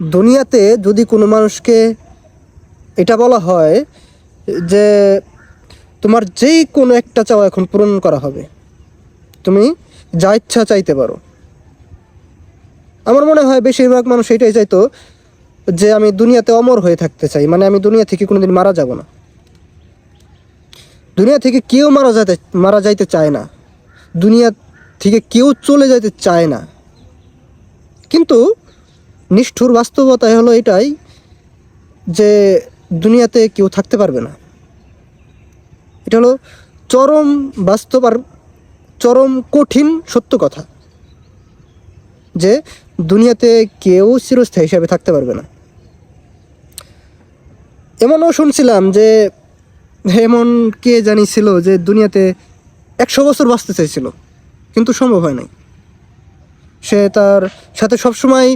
দুনিয়াতে যদি কোনো মানুষকে এটা বলা হয় যে তোমার যেই কোনো একটা চাওয়া এখন পূরণ করা হবে, তুমি যা ইচ্ছা চাইতে পারো, আমার মনে হয় বেশিরভাগ মানুষ এটাই চাইতো যে আমি দুনিয়াতে অমর হয়ে থাকতে চাই, মানে আমি দুনিয়া থেকে কোনোদিন মারা যাব না। দুনিয়া থেকে কেউ মারা যাইতে চায় না, দুনিয়া থেকে কেউ চলে যেতে চায় না। কিন্তু নিষ্ঠুর বাস্তবতা হলো এটাই যে দুনিয়াতে কেউ থাকতে পারবে না। এটা হলো চরম বাস্তব আর চরম কঠিন সত্য কথা যে দুনিয়াতে কেউ চিরস্থায়ী হিসাবে থাকতে পারবে না। এমনও শুনছিলাম যে এমন কে জানিছিল যে দুনিয়াতে 100 বছর বাঁচতে চাইছিল, কিন্তু সম্ভব হয় নাই। সে তার সাথে সবসময়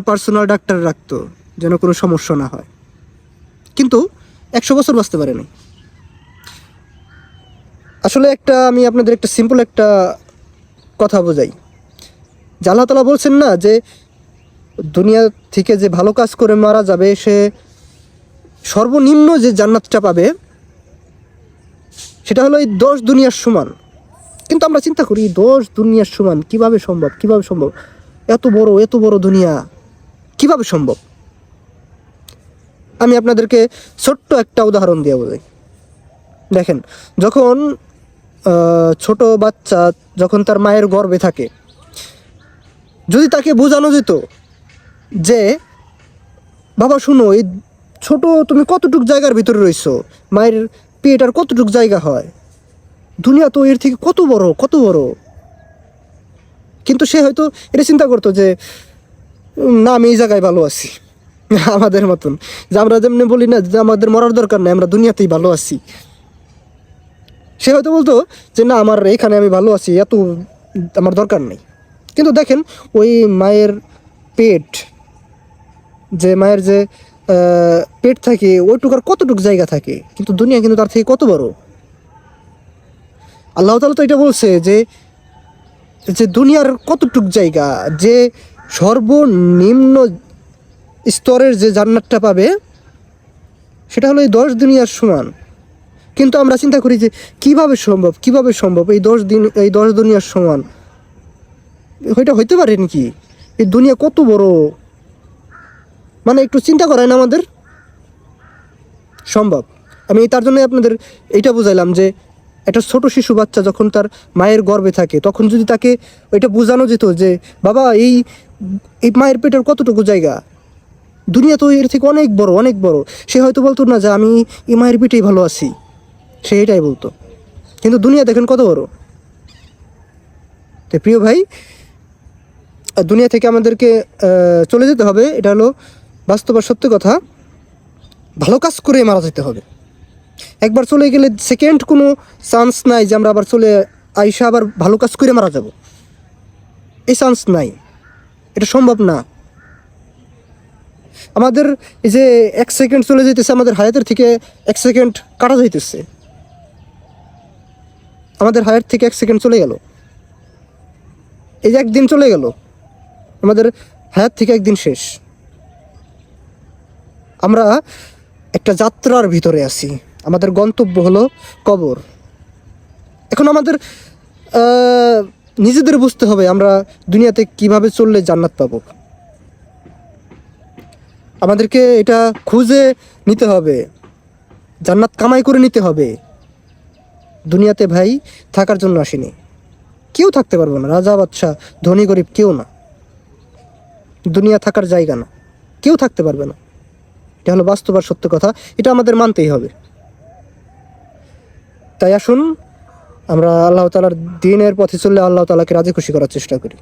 পার্সোনাল ডাক্তার রাখতো যেন কোনো সমস্যা না হয়, কিন্তু 100 বছর বাঁচতে পারেনি। আসলে আমি আপনাদের একটা সিম্পল একটা কথা বোঝাই যে আল্লাহ তাআলা বলছেন না যে দুনিয়া থেকে যে ভালো কাজ করে মারা যাবে সে সর্বনিম্ন যে জান্নাতটা পাবে সেটা হলো এই 10 দুনিয়ার সমান। কিন্তু আমরা চিন্তা করি 10 দুনিয়ার সমান কিভাবে সম্ভব, এত বড় দুনিয়া কিভাবে সম্ভব। আমি আপনাদেরকে ছোট্ট একটা উদাহরণ দিয়ে বোঝাই। দেখেন, যখন ছোট বাচ্চা যখন তার মায়ের গর্ভে থাকে, যদি তাকে বোঝানো যেত যে বাবা শুনো, এই ছোট তুমি কতটুক জায়গার ভিতরে রইছো, মায়ের পেট আর কতটুক জায়গা হয়, দুনিয়া তো এর থেকে কত বড়। কিন্তু সে হয়তো এটা চিন্তা করতো যে না, আমি এই জায়গায় ভালো আছি। আমাদের মতন যে আমরা যেমনি বলি না যে আমাদের মরার দরকার নেই, আমরা দুনিয়াতেই ভালো আছি। সে হয়তো বলতো যে না, আমার এইখানে আমি ভালো আছি, এত আমার দরকার নেই। কিন্তু দেখেন, ওই মায়ের পেট, মায়ের যে পেট থাকে ওইটুকার কতটুক জায়গা থাকে, কিন্তু দুনিয়া কিন্তু তার থেকে কত বড়। আল্লাহ তাআলা তো এটা বলছে যে দুনিয়ার কতটুক জায়গা, যে সর্বনিম্ন স্তরের যে জান্নাতটা পাবে সেটা হলো এই 10 দুনিয়ার সমান। কিন্তু আমরা চিন্তা করি যে কিভাবে সম্ভব এই 10 দুনিয়ার সমান, এটা হইতে পারে নাকি? এই দুনিয়া কত বড়, মানে একটু চিন্তা করেন আমাদের। সম্ভব। আমি তার জন্য আপনাদের এইটা বুঝাইলাম যে একটা ছোট শিশু বাচ্চা যখন তার মায়ের গর্ভে থাকে, তখন যদি তাকে ওইটা বোঝানো যেত যে বাবা এই মায়ের পেটের কতটুকু জায়গা, দুনিয়া তো এর থেকে অনেক বড়, সে হয়তো বলতো না যে আমি এই মায়ের পেটেই ভালো আছি, সে এটাই বলতো। কিন্তু দুনিয়া দেখেন কত বড়। তো প্রিয় ভাই, দুনিয়া থেকে আমাদেরকে চলে যেতে হবে, এটা হলো বাস্তব আর সত্য কথা। ভালো কাজ করে মারা যেতে হবে। একবার চলে গেলে সেকেন্ড কোনো চান্স নাই যে আমরা আবার চলে আইসা আবার ভালো কাজ করে মারা যাব, এই চান্স নাই, এটা সম্ভব না। আমাদের এই যে 1 সেকেন্ড চলে যেতেছে, আমাদের হায়াতের থেকে 1 সেকেন্ড কাটা যাইতেছে, আমাদের হায়াত থেকে 1 সেকেন্ড চলে গেল, এই যে একদিন চলে গেল, আমাদের হায়াত থেকে একদিন শেষ। আমরা একটা যাত্রার ভিতরে আছি, আমাদের গন্তব্য হলো কবর। এখন আমাদের নিজেদের বুঝতে হবে আমরা দুনিয়াতে কিভাবে চললে জান্নাত পাবো। আমাদেরকে এটা খুঁজে নিতে হবে, জান্নাত কামাই করে নিতে হবে। দুনিয়াতে ভাই থাকার জন্য আসিনি, কেউ থাকতে পারবো না, রাজা বাদশাহ ধনী গরিব কেউ না, দুনিয়া থাকার জায়গা না, কেউ থাকতে পারবে না। এটা হলো বাস্তব আর সত্য কথা, এটা আমাদের মানতেই হবে। তাই আসুন আমরা আল্লাহ তাআলার দ্বীনের পথে চললে আল্লাহ তাআলাকে রাজি খুশি করার চেষ্টা করি।